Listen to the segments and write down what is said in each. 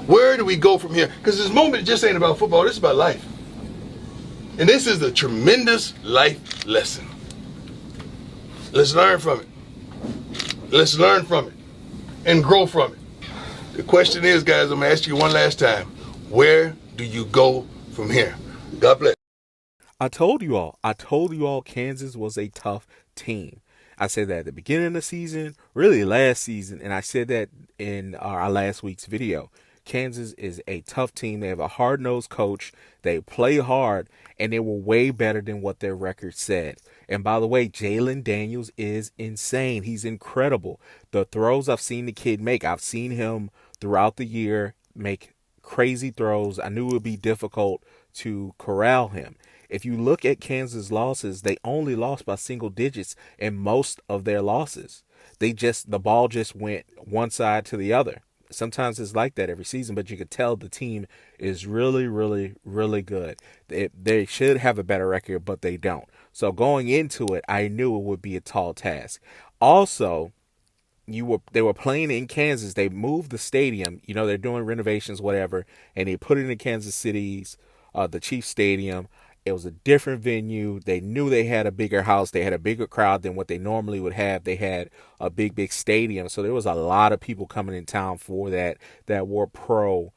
Where do we go from here? Because this moment just ain't about football. This is about life. And this is a tremendous life lesson. Let's learn from it. Let's learn from it and grow from it. The question is, guys, I'm going to ask you one last time. Where do you go from here? God bless. I told you all Kansas was a tough team. I said that at the beginning of the season, really last season, and I said that in our last week's video. Kansas is a tough team. They have a hard-nosed coach. They play hard, and they were way better than what their record said. And by the way, Jalen Daniels is insane. He's incredible. The throws I've seen the kid make, I've seen him throughout the year make crazy throws. I knew it would be difficult to corral him. If you look at Kansas' losses, they only lost by single digits in most of their losses. The ball just went one side to the other. Sometimes it's like that every season, but you could tell the team is really, really, really good. They should have a better record, but they don't. So going into it, I knew it would be a tall task. Also, they were playing in Kansas. They moved the stadium. They're doing renovations, whatever, and they put it in Kansas City's the Chiefs Stadium. It was a different venue. They knew they had a bigger house. They had a bigger crowd than what they normally would have. They had a big, big stadium. So there was a lot of people coming in town for that were pro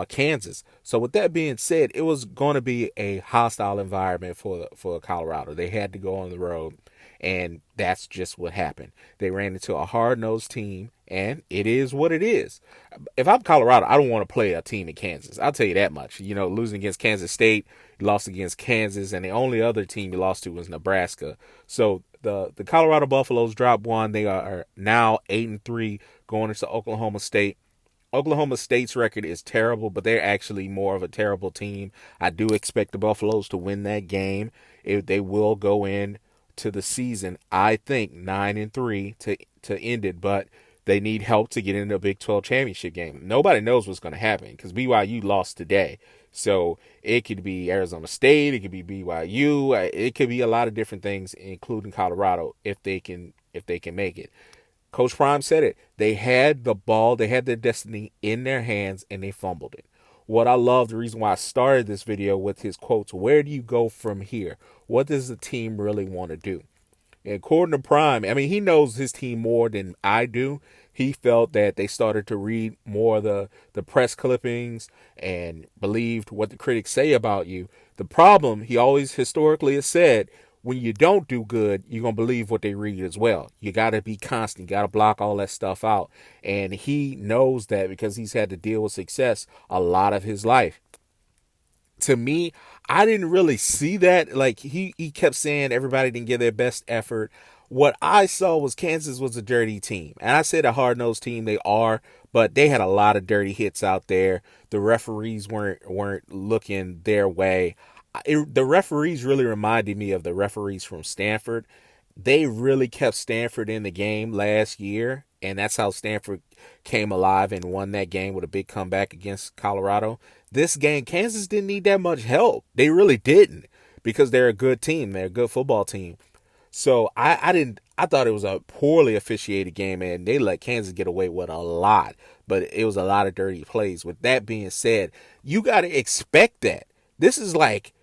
Kansas. So with that being said, it was going to be a hostile environment for Colorado. They had to go on the road, and that's just what happened. They ran into a hard-nosed team, and it is what it is. If I'm Colorado, I don't want to play a team in Kansas. I'll tell you that much. Losing against Kansas State, you lost against Kansas, and the only other team you lost to was Nebraska. So the Colorado Buffaloes dropped one. They are now 8-3 going into Oklahoma State. Oklahoma State's record is terrible, but they're actually more of a terrible team. I do expect the Buffaloes to win that game. They will go in to the season, I think, 9-3 to end it, but they need help to get into a Big 12 championship game. Nobody knows what's going to happen because BYU lost today. So it could be Arizona State, it could be BYU, it could be a lot of different things, including Colorado, if they can make it. Coach Prime said it. They had the ball, they had their destiny in their hands, and they fumbled it. What I love, the reason why I started this video with his quotes, where do you go from here? What does the team really want to do? And according to Prime, he knows his team more than I do. He felt that they started to read more of the press clippings and believed what the critics say about you. The problem, he always historically has said, when you don't do good, you're going to believe what they read as well. You got to be constant. You got to block all that stuff out. And he knows that because he's had to deal with success a lot of his life. To me, I didn't really see that. Like he kept saying everybody didn't give their best effort. What I saw was Kansas was a dirty team. And I said a hard-nosed team, they are, but they had a lot of dirty hits out there. The referees weren't looking their way. The referees really reminded me of the referees from Stanford. They really kept Stanford in the game last year, and that's how Stanford came alive and won that game with a big comeback against Colorado. This game, Kansas didn't need that much help. They really didn't, because they're a good team. They're a good football team. So I thought it was a poorly officiated game, and they let Kansas get away with a lot, but it was a lot of dirty plays. With that being said, you got to expect that. This is like,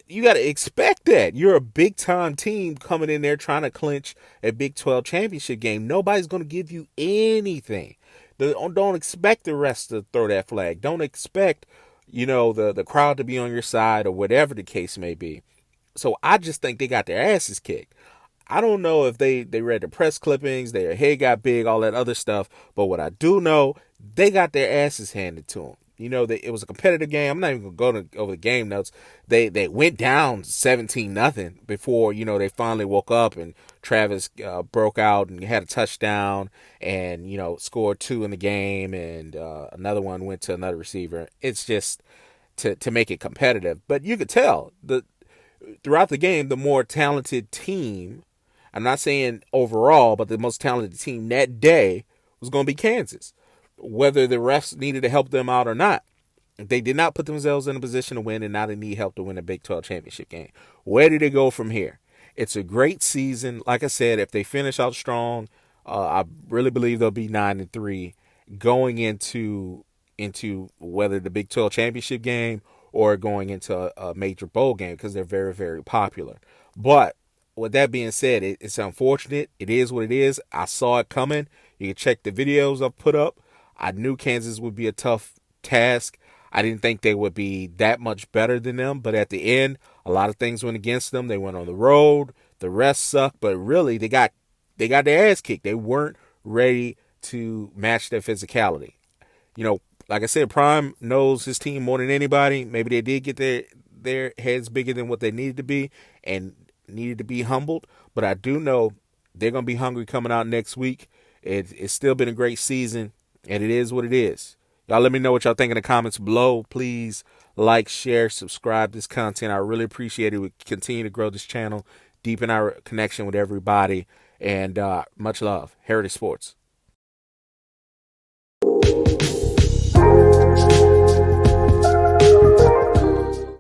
you got to expect that. You're a big-time team coming in there trying to clinch a Big 12 championship game. Nobody's going to give you anything. Don't expect the rest to throw that flag. Don't expect, the crowd to be on your side or whatever the case may be. So I just think they got their asses kicked. I don't know if they read the press clippings, their head got big, all that other stuff. But what I do know, they got their asses handed to them. It was a competitive game. I'm not even going to go over the game notes. They went down 17-0 before, they finally woke up and Travis broke out and had a touchdown and, scored 2 in the game, and another one went to another receiver. It's just to make it competitive. But you could tell throughout the game, the more talented team, I'm not saying overall, but the most talented team that day was going to be Kansas. Whether the refs needed to help them out or not, they did not put themselves in a position to win, and now they need help to win a Big 12 championship game. Where do they go from here? It's a great season. Like I said, if they finish out strong, I really believe they'll be 9-3 going into into whether the Big 12 championship game or going into a major bowl game because they're very, very popular. But with that being said, it's unfortunate. It is what it is. I saw it coming. You can check the videos I've put up. I knew Kansas would be a tough task. I didn't think they would be that much better than them, but at the end, a lot of things went against them. They went on the road. The rest sucked, but really they got their ass kicked. They weren't ready to match their physicality. You know, like I said, Prime knows his team more than anybody. Maybe they did get their heads bigger than what they needed to be and needed to be humbled, but I do know they're going to be hungry coming out next week. It's still been a great season, and it is what it is. Y'all let me know what y'all think in the comments below. Please like, share, subscribe to this content. I really appreciate it. We continue to grow this channel, deepen our connection with everybody, and much love. Heritage Sports.